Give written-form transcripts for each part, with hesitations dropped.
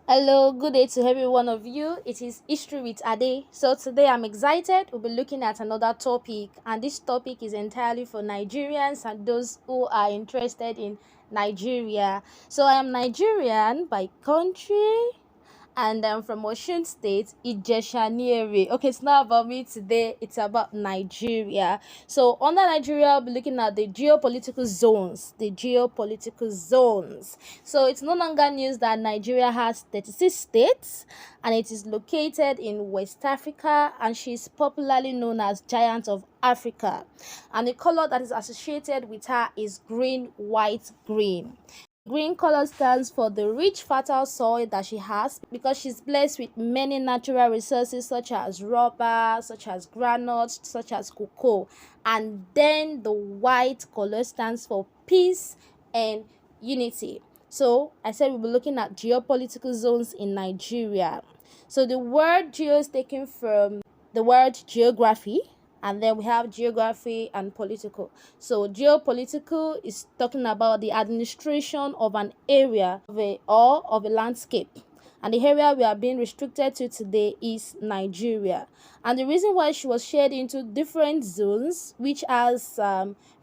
Hello, good day to every one of you. It is History with Ade. So today I'm excited. We'll be looking at another topic, and this topic is entirely for Nigerians and those who are interested in Nigeria. So I am Nigerian by country, and I'm from Osun State, Ijesha. Okay, it's not about me today, it's about Nigeria. So under Nigeria, I'll be looking at the geopolitical zones. So it's no longer news that Nigeria has 36 states and it is located in West Africa, and she's popularly known as Giant of Africa. And the color that is associated with her is green, white, green. Green color stands for the rich fertile soil that she has because she's blessed with many natural resources such as rubber, such as granite, such as cocoa. And then the white color stands for peace and unity. So I said we'll be looking at geopolitical zones in Nigeria. So the word geo is taken from the word geography, and then we have geography and political. So geopolitical is talking about the administration of an area of a landscape, and the area we are being restricted to today is Nigeria. And the reason why she was shared into different zones which has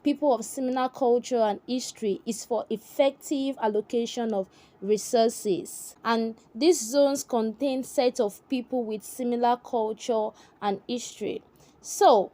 people of similar culture and history is for effective allocation of resources, and these zones contain sets of people with similar culture and history. So,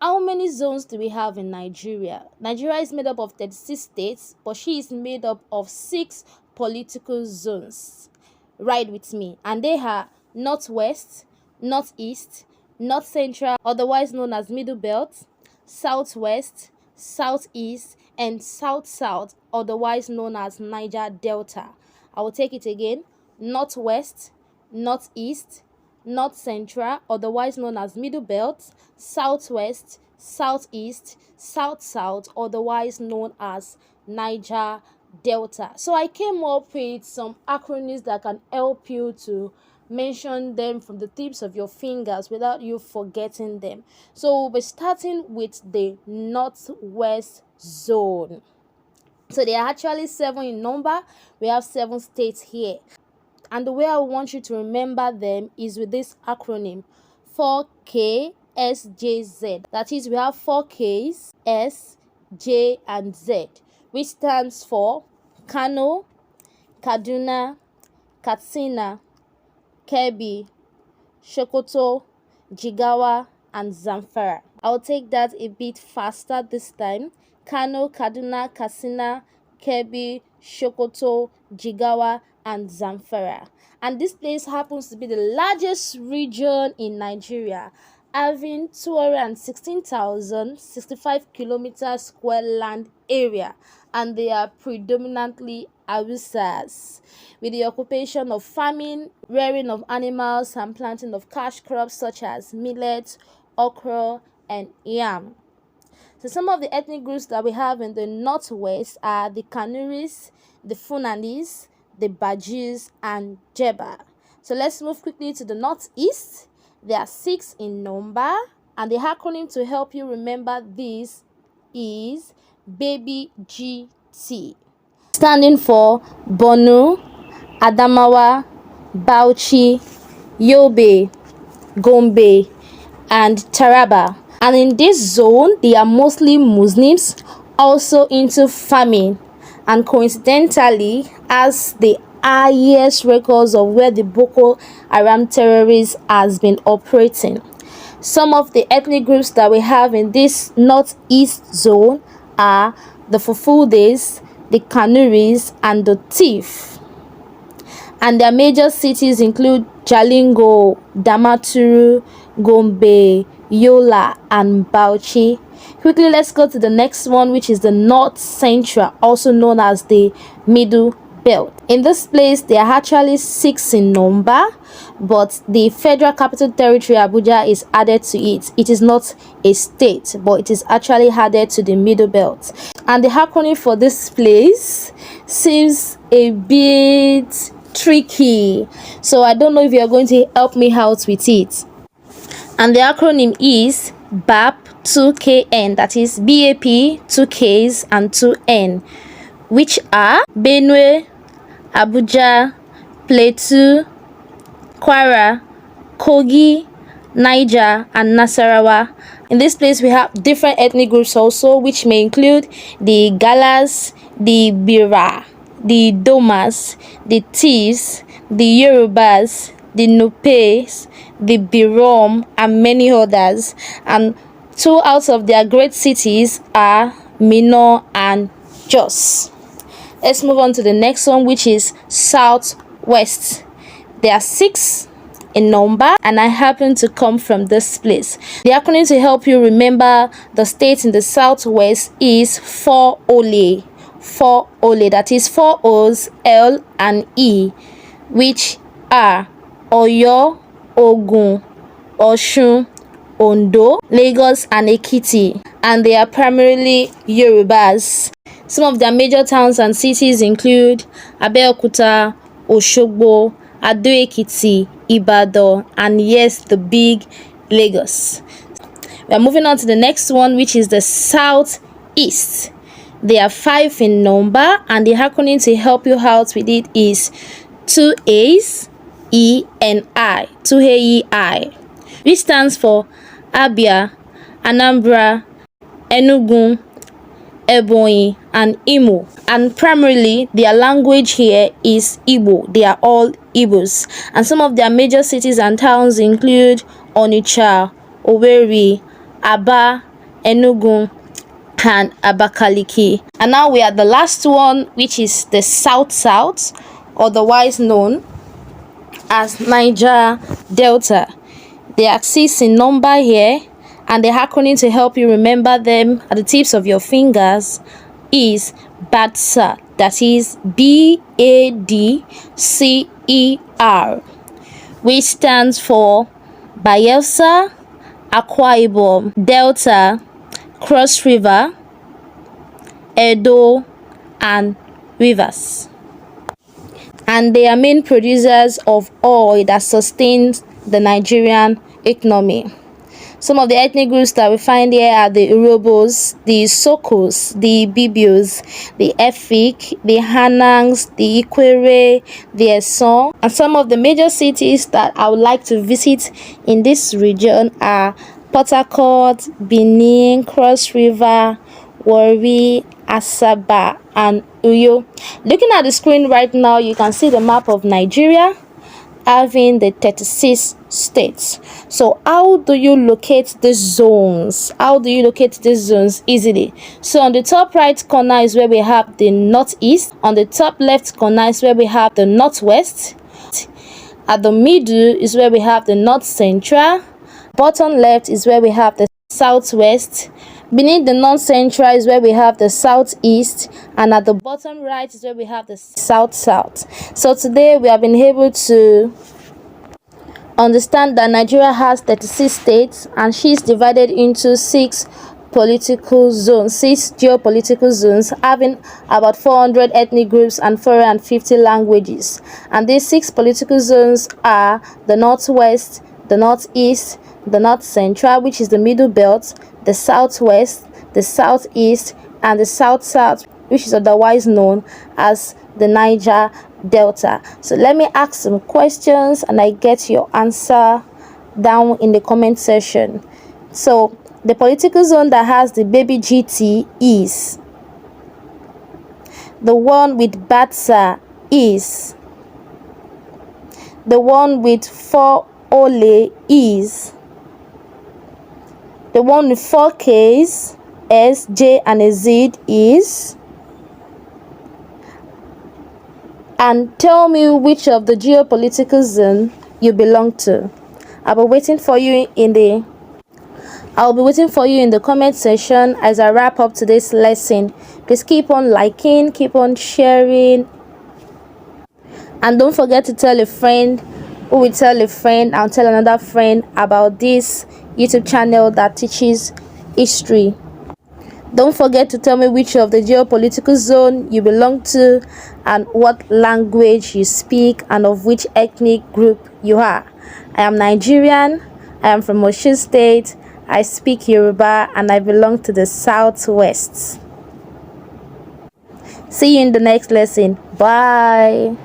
how many zones do we have in Nigeria? Nigeria is made up of 36 states, but she is made up of 6 political zones. Ride with me. And they are Northwest, Northeast, North Central, otherwise known as Middle Belt, Southwest, Southeast, and South-South, otherwise known as Niger Delta. I will take it again. Northwest, Northeast, North Central, otherwise known as Middle Belt, Southwest, Southeast, South-South, otherwise known as Niger Delta. So I came up with some acronyms that can help you to mention them from the tips of your fingers without you forgetting them. So we'll be starting with the Northwest Zone. So there are actually 7 in number. We have 7 states here. And the way I want you to remember them is with this acronym 4KSJZ. That is, we have 4 Ks, S, J, and Z, which stands for Kano, Kaduna, Katsina, Kebbi, Sokoto, Jigawa, and Zamfara. I'll take that a bit faster this time. Kano, Kaduna, Katsina, Kebbi, Sokoto, Jigawa, and Zamfara. And this place happens to be the largest region in Nigeria, having 216,065 kilometers square land area, and they are predominantly Hausas, with the occupation of farming, rearing of animals, and planting of cash crops such as millet, okra, and yam. So some of the ethnic groups that we have in the northwest are the Kanuris, the Funanis, the Bajis, and Jeba. So let's move quickly to the northeast. There are 6 in number, and the acronym to help you remember this is Baby GT, standing for Borno, Adamawa, Bauchi, Yobe, Gombe, and Taraba. And in this zone, they are mostly Muslims, also into farming, and coincidentally has the highest records of where the Boko Haram terrorists has been operating. Some of the ethnic groups that we have in this northeast zone are the Fufudes, the Kanuris, and the Tif. And their major cities include Jalingo, Damaturu, Gombe, Yola, and Bauchi. Quickly, let's go to the next one, which is the North Central, also known as the Middle Belt. In this place, there are actually 6 in number, but the Federal Capital Territory Abuja is added to it. It is not a state, but it is actually added to the Middle Belt. And the acronym for this place seems a bit tricky, so I don't know if you are going to help me out with it. And the acronym is BAP 2KN, that is BAP 2Ks and 2N, which are Benue, Abuja, Plateau, Kwara, Kogi, Niger, and Nasarawa. In this place, we have different ethnic groups also, which may include the Galas, the Bira, the Domas, the Tis, the Yorubas, the Nupes, the Birom, and many others. And two out of their great cities are Minna and Jos. Let's move on to the next one, which is Southwest. There are 6 in number, and I happen to come from this place. The acronym to help you remember the states in the Southwest is 4OLE. 4OLE, that is 4 O's, L, and E, which are Oyo, Ogun, Osun, Ondo, Lagos, and Ekiti, and they are primarily Yorubas. Some of their major towns and cities include Abeokuta, Osogbo, Ado-Ekiti, Ibadan, and yes, the big Lagos. We are moving on to the next one, which is the Southeast. There are 5 in number, and the acronym to help you out with it is 2 A's, E, and I. 2AEI, which stands for Abia, Anambra, Enugu, Ebonyi, and Imo. And primarily their language here is Igbo. They are all Igbos, and some of their major cities and towns include Onitsha, Owerri, Aba, Enugu, and Abakaliki. And now we are the last one, which is the South, otherwise known as Niger Delta. They are 6 in number here, and the acronym to help you remember them at the tips of your fingers is BADCER. That is BADCER, which stands for Bayelsa, Akwa Ibom, Delta, Cross River, Edo, and Rivers. And they are main producers of oil that sustains the Nigerian economy. Some of the ethnic groups that we find here are the Urobos, the Sokos, the Bibios, the Efik, the Hanangs, the Ikwere, the Eson. And some of the major cities that I would like to visit in this region are Port Harcourt, Benin, Cross River, Warri, Asaba, and Uyo. Looking at the screen right now, you can see the map of Nigeria having the 36 states. So how do you locate these zones? Easily? So on the top right corner is where we have the northeast. On the top left corner is where we have the northwest. At the middle is where we have the north central. Bottom left is where we have the southwest. Beneath the north central is where we have the southeast, and at the bottom right is where we have the south. So today we have been able to understand that Nigeria has 36 states, and she is divided into 6 political zones, 6 geopolitical zones, having about 400 ethnic groups and 450 languages. And these 6 political zones are the northwest, the northeast, the north central, which is the middle belt, the southwest, the southeast, and the south, which is otherwise known as the Niger Delta. So let me ask some questions and I get your answer down in the comment section. So the political zone that has the baby GT is, the one with BADCER is, the one with 4OLE is, the one with 4 Ks, S, J, and a Z is. And tell me which of the geopolitical zone you belong to. I'll be waiting for you in the comment section as I wrap up today's lesson. Please keep on liking, keep on sharing, and don't forget to tell a friend who will tell a friend and tell another friend about this YouTube channel that teaches history. Don't forget to tell me which of the geopolitical zone you belong to and what language you speak and of which ethnic group you are. I am Nigerian, I am from Osun State, I speak Yoruba, and I belong to the Southwest. See you in the next lesson. Bye.